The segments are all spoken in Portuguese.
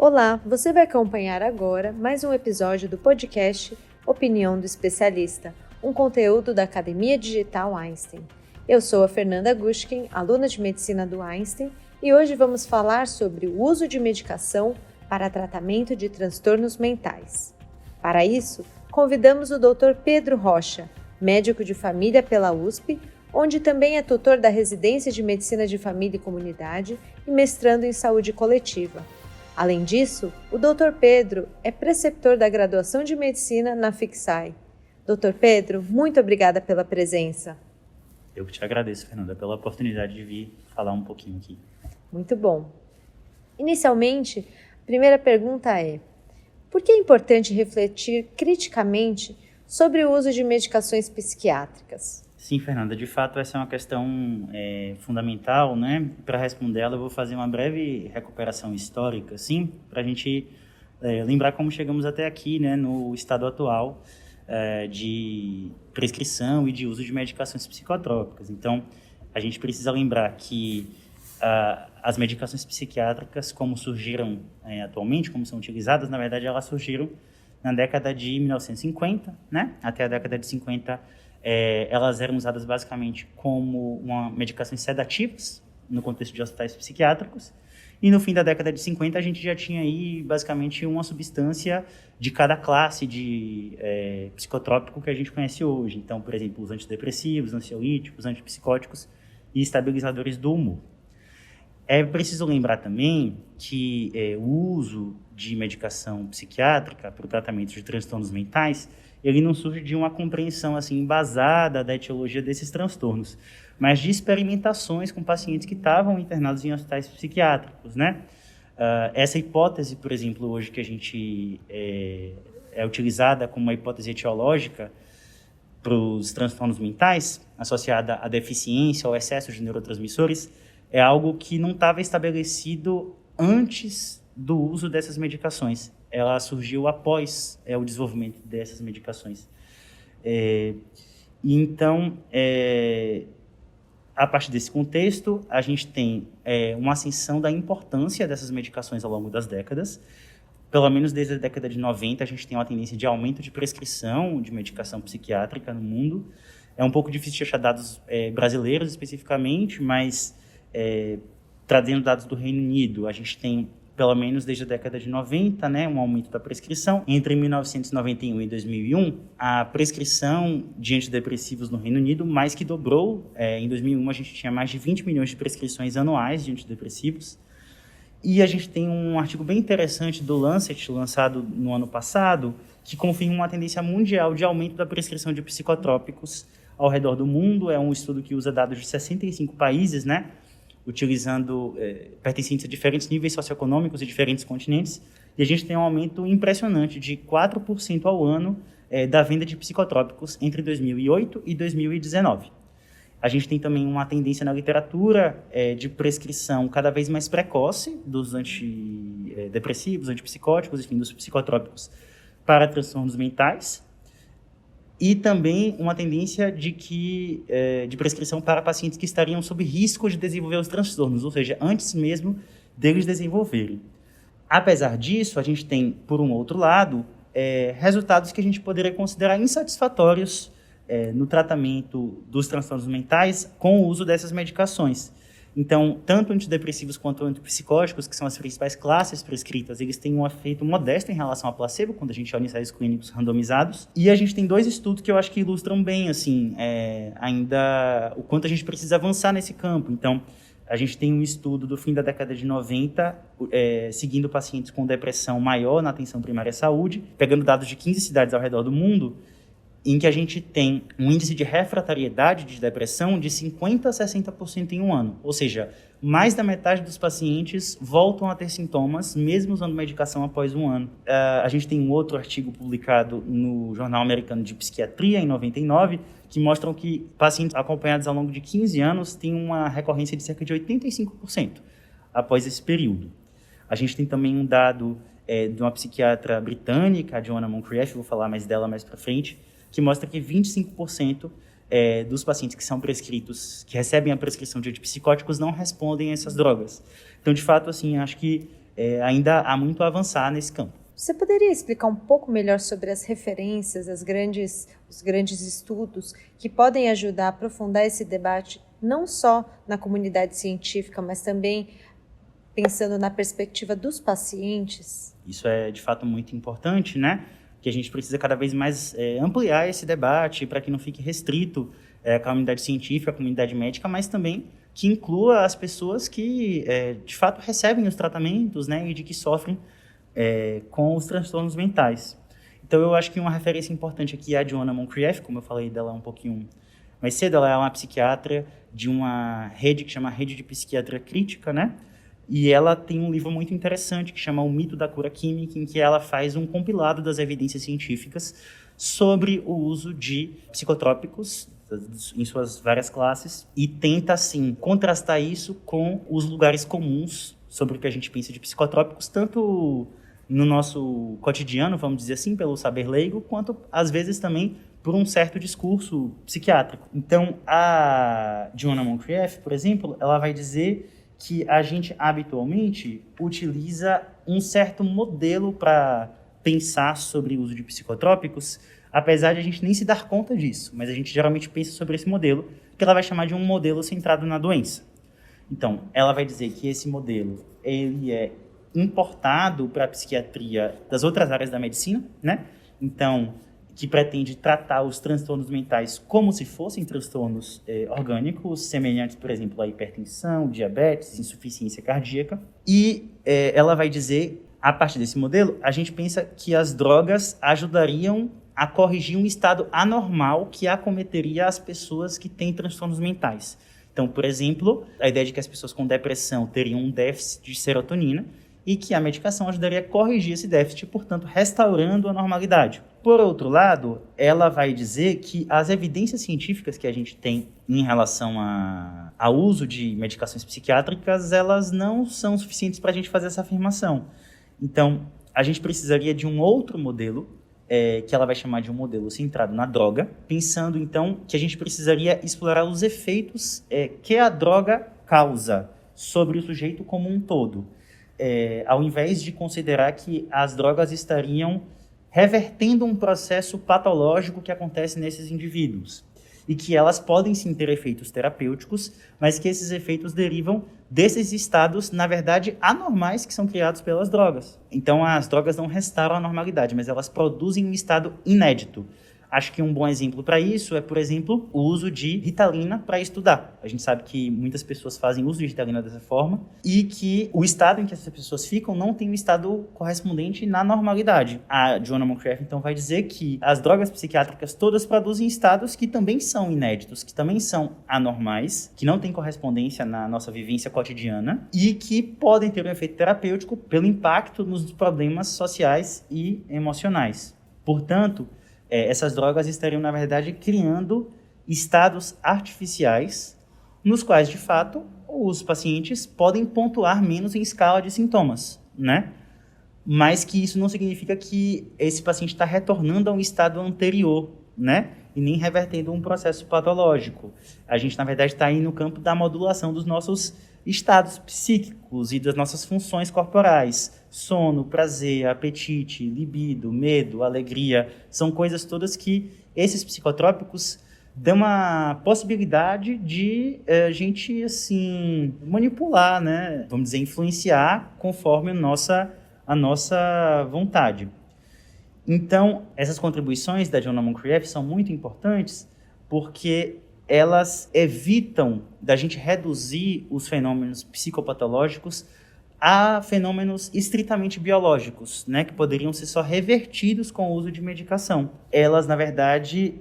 Olá, você vai acompanhar agora mais um episódio do podcast Opinião do Especialista, um conteúdo da Academia Digital Einstein. Eu sou a Fernanda Gushkin, aluna de Medicina do Einstein, e hoje vamos falar sobre o uso de medicação para tratamento de transtornos mentais. Para isso, convidamos o Dr. Pedro Rocha, médico de família pela USP, onde também é tutor da Residência de Medicina de Família e Comunidade e mestrando em Saúde Coletiva. Além disso, o Dr. Pedro é preceptor da graduação de Medicina na FICSAI. Dr. Pedro, muito obrigada pela presença. Eu que te agradeço, Fernanda, pela oportunidade de vir falar um pouquinho aqui. Muito bom. Inicialmente, a primeira pergunta é: por que é importante refletir criticamente sobre o uso de medicações psiquiátricas? Sim, Fernanda, de fato essa é uma questão fundamental, né? Para responder ela, eu vou fazer uma breve recuperação histórica, sim, para a gente lembrar como chegamos até aqui, né, no estado atual de prescrição e de uso de medicações psicotrópicas. Então, a gente precisa lembrar que as medicações psiquiátricas, como surgiram atualmente, como são utilizadas, na verdade, elas surgiram na década de 1950, né? Até a década de 50, elas eram usadas basicamente como uma medicações sedativas no contexto de hospitais psiquiátricos, e no fim da década de 50 a gente já tinha aí basicamente uma substância de cada classe de psicotrópico que a gente conhece hoje. Então, por exemplo, os antidepressivos, ansiolíticos, antipsicóticos e estabilizadores do humor. É preciso lembrar também que o uso de medicação psiquiátrica para o tratamento de transtornos mentais, ele não surge de uma compreensão assim embasada da etiologia desses transtornos, mas de experimentações com pacientes que estavam internados em hospitais psiquiátricos, né? Essa hipótese, por exemplo, hoje que a gente é utilizada como uma hipótese etiológica para os transtornos mentais, associada à deficiência ou excesso de neurotransmissores, é algo que não estava estabelecido antes do uso dessas medicações. Ela surgiu após o desenvolvimento dessas medicações. Então, a partir desse contexto, a gente tem uma ascensão da importância dessas medicações ao longo das décadas. Pelo menos desde a década de 90, a gente tem uma tendência de aumento de prescrição de medicação psiquiátrica no mundo. É um pouco difícil de achar dados brasileiros especificamente, mas trazendo dados do Reino Unido, a gente tem, pelo menos desde a década de 90, né, um aumento da prescrição. Entre 1991 e 2001, a prescrição de antidepressivos no Reino Unido mais que dobrou. Em 2001, a gente tinha mais de 20 milhões de prescrições anuais de antidepressivos. E a gente tem um artigo bem interessante do Lancet, lançado no ano passado, que confirma uma tendência mundial de aumento da prescrição de psicotrópicos ao redor do mundo. É um estudo que usa dados de 65 países, né, utilizando pertencentes a diferentes níveis socioeconômicos e diferentes continentes, e a gente tem um aumento impressionante de 4% ao ano da venda de psicotrópicos entre 2008 e 2019. A gente tem também uma tendência na literatura de prescrição cada vez mais precoce dos antidepressivos, antipsicóticos, enfim, dos psicotrópicos para transtornos mentais, e também uma tendência de prescrição para pacientes que estariam sob risco de desenvolver os transtornos, ou seja, antes mesmo deles desenvolverem. Apesar disso, a gente tem, por um outro lado, resultados que a gente poderia considerar insatisfatórios no tratamento dos transtornos mentais com o uso dessas medicações. Então, tanto antidepressivos quanto antipsicóticos, que são as principais classes prescritas, eles têm um efeito modesto em relação a placebo, quando a gente olha ensaios clínicos randomizados. E a gente tem dois estudos que eu acho que ilustram bem, assim, ainda o quanto a gente precisa avançar nesse campo. Então, a gente tem um estudo do fim da década de 90, seguindo pacientes com depressão maior na atenção primária à saúde, pegando dados de 15 cidades ao redor do mundo, em que a gente tem um índice de refratariedade de depressão de 50% a 60% em um ano. Ou seja, mais da metade dos pacientes voltam a ter sintomas, mesmo usando medicação após um ano. A gente tem um outro artigo publicado no Jornal Americano de Psiquiatria, em 99, que mostram que pacientes acompanhados ao longo de 15 anos têm uma recorrência de cerca de 85% após esse período. A gente tem também um dado de uma psiquiatra britânica, a Joanna Moncrieff, vou falar mais dela mais para frente, que mostra que 25% dos pacientes que são prescritos, que recebem a prescrição de antipsicóticos, não respondem a essas drogas. Então, de fato, assim, acho que ainda há muito a avançar nesse campo. Você poderia explicar um pouco melhor sobre as referências, os grandes estudos que podem ajudar a aprofundar esse debate, não só na comunidade científica, mas também pensando na perspectiva dos pacientes? Isso é, de fato, muito importante, né? Que a gente precisa cada vez mais ampliar esse debate para que não fique restrito à comunidade científica, à comunidade médica, mas também que inclua as pessoas que, de fato, recebem os tratamentos, né? E de que sofrem com os transtornos mentais. Então, eu acho que uma referência importante aqui é a Joanna Moncrieff, como eu falei dela um pouquinho mais cedo. Ela é uma psiquiatra de uma rede que chama Rede de Psiquiatria Crítica, né? E ela tem um livro muito interessante que chama O Mito da Cura Química, em que ela faz um compilado das evidências científicas sobre o uso de psicotrópicos em suas várias classes e tenta, assim, contrastar isso com os lugares comuns sobre o que a gente pensa de psicotrópicos, tanto no nosso cotidiano, vamos dizer assim, pelo saber leigo, quanto, às vezes, também por um certo discurso psiquiátrico. Então, a Joanna Moncrieff, por exemplo, ela vai dizer que a gente, habitualmente, utiliza um certo modelo para pensar sobre o uso de psicotrópicos, apesar de a gente nem se dar conta disso, mas a gente geralmente pensa sobre esse modelo, que ela vai chamar de um modelo centrado na doença. Então, ela vai dizer que esse modelo ele é importado para a psiquiatria das outras áreas da medicina, né? Então, que pretende tratar os transtornos mentais como se fossem transtornos orgânicos, semelhantes, por exemplo, à hipertensão, diabetes, insuficiência cardíaca. E ela vai dizer, a partir desse modelo, a gente pensa que as drogas ajudariam a corrigir um estado anormal que acometeria as pessoas que têm transtornos mentais. Então, por exemplo, a ideia de que as pessoas com depressão teriam um déficit de serotonina e que a medicação ajudaria a corrigir esse déficit, portanto, restaurando a normalidade. Por outro lado, ela vai dizer que as evidências científicas que a gente tem em relação ao uso de medicações psiquiátricas, elas não são suficientes para a gente fazer essa afirmação. Então, a gente precisaria de um outro modelo, que ela vai chamar de um modelo centrado na droga, pensando, então, que a gente precisaria explorar os efeitos que a droga causa sobre o sujeito como um todo, ao invés de considerar que as drogas estariam revertendo um processo patológico que acontece nesses indivíduos, e que elas podem sim ter efeitos terapêuticos, mas que esses efeitos derivam desses estados, na verdade, anormais que são criados pelas drogas. Então, as drogas não restauram a normalidade, mas elas produzem um estado inédito. Acho que um bom exemplo para isso é, por exemplo, o uso de Ritalina para estudar. A gente sabe que muitas pessoas fazem uso de Ritalina dessa forma e que o estado em que essas pessoas ficam não tem um estado correspondente na normalidade. A Joanna Moncrieff, então, vai dizer que as drogas psiquiátricas todas produzem estados que também são inéditos, que também são anormais, que não têm correspondência na nossa vivência cotidiana e que podem ter um efeito terapêutico pelo impacto nos problemas sociais e emocionais. Portanto, essas drogas estariam, na verdade, criando estados artificiais nos quais, de fato, os pacientes podem pontuar menos em escala de sintomas, né? Mas que isso não significa que esse paciente está retornando a um estado anterior, né? E nem revertendo um processo patológico. A gente, na verdade, está aí no campo da modulação dos nossos estados psíquicos e das nossas funções corporais. Sono, prazer, apetite, libido, medo, alegria. São coisas todas que esses psicotrópicos dão uma possibilidade de a gente, assim, manipular, né? Vamos dizer, influenciar conforme a nossa vontade. Então, essas contribuições da Joanna Moncrieff são muito importantes porque elas evitam da gente reduzir os fenômenos psicopatológicos a fenômenos estritamente biológicos, né, que poderiam ser só revertidos com o uso de medicação. Elas, na verdade,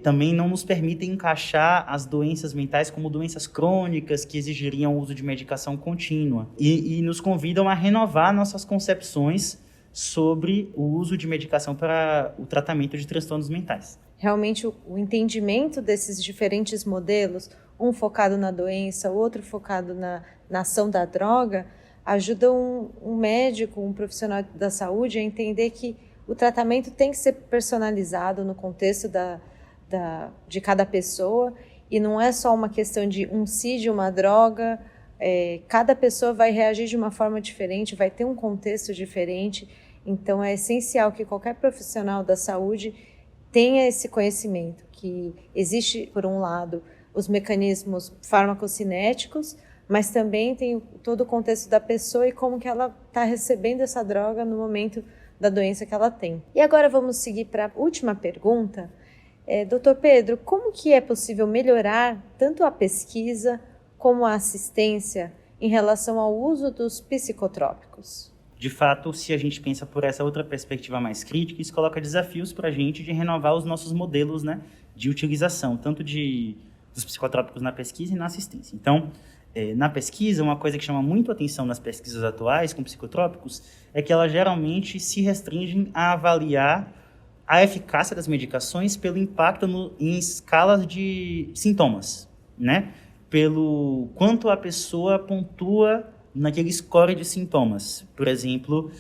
também não nos permitem encaixar as doenças mentais como doenças crônicas que exigiriam o uso de medicação contínua e nos convidam a renovar nossas concepções sobre o uso de medicação para o tratamento de transtornos mentais. Realmente, o entendimento desses diferentes modelos, um focado na doença, outro focado na ação da droga, ajuda um médico, um profissional da saúde a entender que o tratamento tem que ser personalizado no contexto de cada pessoa e não é só uma questão de um CID, uma droga, cada pessoa vai reagir de uma forma diferente, vai ter um contexto diferente, então é essencial que qualquer profissional da saúde tenha esse conhecimento, que existe, por um lado, os mecanismos farmacocinéticos, mas também tem todo o contexto da pessoa e como que ela está recebendo essa droga no momento da doença que ela tem. E agora vamos seguir para a última pergunta. Dr. Pedro, como que é possível melhorar tanto a pesquisa como a assistência em relação ao uso dos psicotrópicos? De fato, se a gente pensa por essa outra perspectiva mais crítica, isso coloca desafios para a gente de renovar os nossos modelos, né, de utilização, tanto dos psicotrópicos na pesquisa e na assistência. Então, na pesquisa, uma coisa que chama muito atenção nas pesquisas atuais com psicotrópicos é que elas geralmente se restringem a avaliar a eficácia das medicações pelo impacto em escalas de sintomas, né? Pelo quanto a pessoa pontua naquele score de sintomas, por exemplo,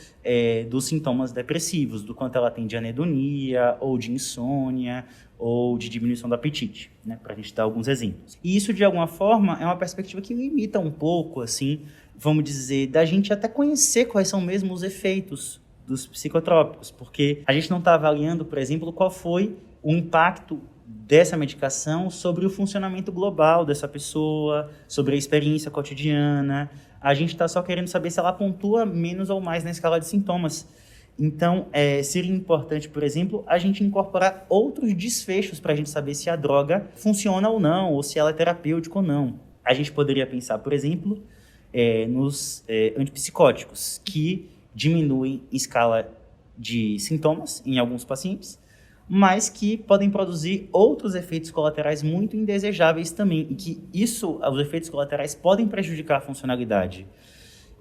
dos sintomas depressivos, do quanto ela tem de anedonia, ou de insônia, ou de diminuição do apetite, né, para a gente dar alguns exemplos. E isso, de alguma forma, é uma perspectiva que limita um pouco, assim, vamos dizer, da gente até conhecer quais são mesmo os efeitos dos psicotrópicos, porque a gente não está avaliando, por exemplo, qual foi o impacto dessa medicação sobre o funcionamento global dessa pessoa, sobre a experiência cotidiana. A gente está só querendo saber se ela pontua menos ou mais na escala de sintomas. Então, seria importante, por exemplo, a gente incorporar outros desfechos para a gente saber se a droga funciona ou não, ou se ela é terapêutica ou não. A gente poderia pensar, por exemplo, nos antipsicóticos, que diminuem em escala de sintomas em alguns pacientes, mas que podem produzir outros efeitos colaterais muito indesejáveis também, e que os efeitos colaterais podem prejudicar a funcionalidade.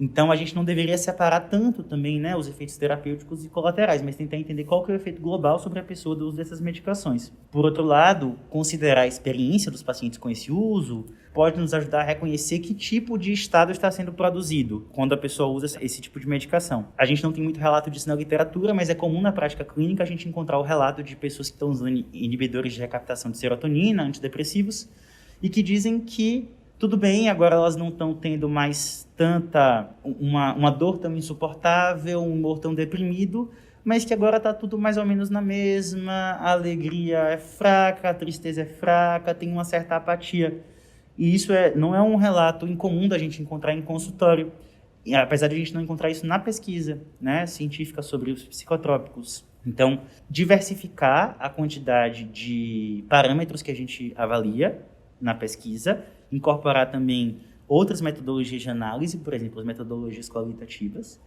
Então, a gente não deveria separar tanto também, né, os efeitos terapêuticos e colaterais, mas tentar entender qual que é o efeito global sobre a pessoa do uso dessas medicações. Por outro lado, considerar a experiência dos pacientes com esse uso pode nos ajudar a reconhecer que tipo de estado está sendo produzido quando a pessoa usa esse tipo de medicação. A gente não tem muito relato disso na literatura, mas é comum na prática clínica a gente encontrar o relato de pessoas que estão usando inibidores de recaptação de serotonina, antidepressivos, e que dizem que tudo bem, agora elas não estão tendo mais uma dor tão insuportável, um humor tão deprimido, mas que agora está tudo mais ou menos na mesma, a alegria é fraca, a tristeza é fraca, tem uma certa apatia. E isso não é um relato incomum da gente encontrar em consultório, apesar de a gente não encontrar isso na pesquisa, né, científica sobre os psicotrópicos. Então, diversificar a quantidade de parâmetros que a gente avalia na pesquisa, incorporar também outras metodologias de análise, por exemplo, as metodologias qualitativas.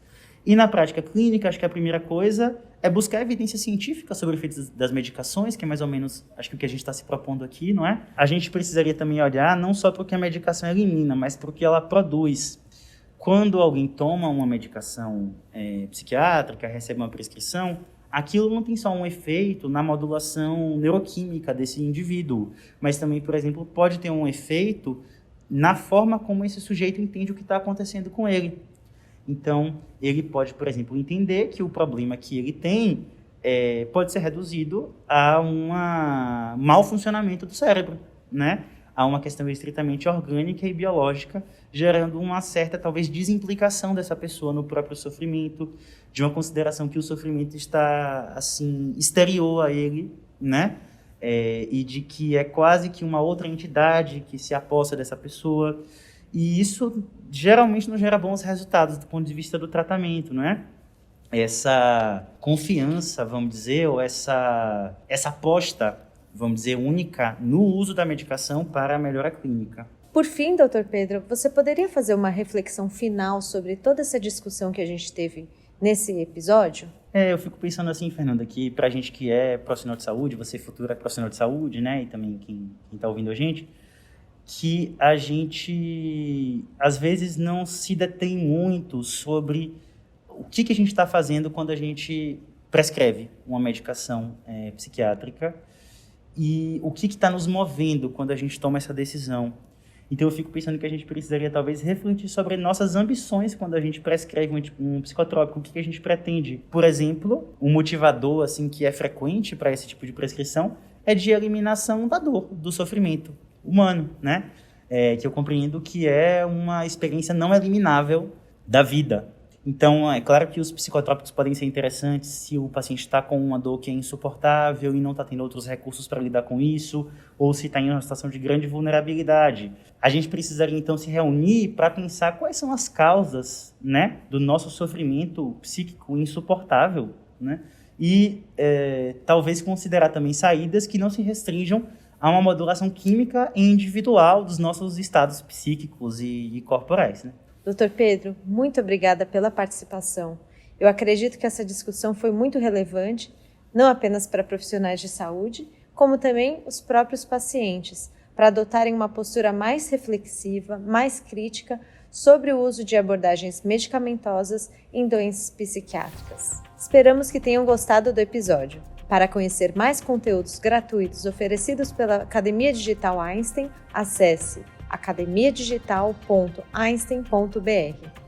E na prática clínica, acho que a primeira coisa é buscar evidência científica sobre os efeitos das medicações, que é mais ou menos, acho que o que a gente está se propondo aqui, não é? A gente precisaria também olhar não só para o que a medicação elimina, mas para o que ela produz. Quando alguém toma uma medicação psiquiátrica, recebe uma prescrição, aquilo não tem só um efeito na modulação neuroquímica desse indivíduo, mas também, por exemplo, pode ter um efeito na forma como esse sujeito entende o que está acontecendo com ele. Então, ele pode, por exemplo, entender que o problema que ele tem pode ser reduzido a um mau funcionamento do cérebro, né? A uma questão estritamente orgânica e biológica, gerando uma certa, talvez, desimplicação dessa pessoa no próprio sofrimento, de uma consideração que o sofrimento está, assim, exterior a ele, né? E de que é quase que uma outra entidade que se apossa dessa pessoa. E isso, geralmente, não gera bons resultados do ponto de vista do tratamento, não é? Essa confiança, vamos dizer, ou essa aposta, vamos dizer, única no uso da medicação para a melhora clínica. Por fim, Dr. Pedro, você poderia fazer uma reflexão final sobre toda essa discussão que a gente teve nesse episódio? Eu fico pensando assim, Fernanda, que pra gente que é profissional de saúde, você futura profissional de saúde, né, e também quem tá ouvindo a gente, que a gente, às vezes, não se detém muito sobre o que a gente está fazendo quando a gente prescreve uma medicação psiquiátrica e o que está nos movendo quando a gente toma essa decisão. Então, eu fico pensando que a gente precisaria, talvez, refletir sobre nossas ambições quando a gente prescreve um psicotrópico, o que a gente pretende. Por exemplo, um motivador assim, que é frequente para esse tipo de prescrição é de eliminação da dor, do sofrimento humano, né? que eu compreendo que é uma experiência não eliminável da vida. Então, é claro que os psicotrópicos podem ser interessantes se o paciente está com uma dor que é insuportável e não está tendo outros recursos para lidar com isso, ou se está em uma situação de grande vulnerabilidade. A gente precisaria, então, se reunir para pensar quais são as causas, né, do nosso sofrimento psíquico insuportável, né, e talvez considerar também saídas que não se restringam a uma modulação química e individual dos nossos estados psíquicos e corporais, né? Dr. Pedro, muito obrigada pela participação. Eu acredito que essa discussão foi muito relevante, não apenas para profissionais de saúde, como também os próprios pacientes, para adotarem uma postura mais reflexiva, mais crítica sobre o uso de abordagens medicamentosas em doenças psiquiátricas. Esperamos que tenham gostado do episódio. Para conhecer mais conteúdos gratuitos oferecidos pela Academia Digital Einstein, acesse academiadigital.einstein.br.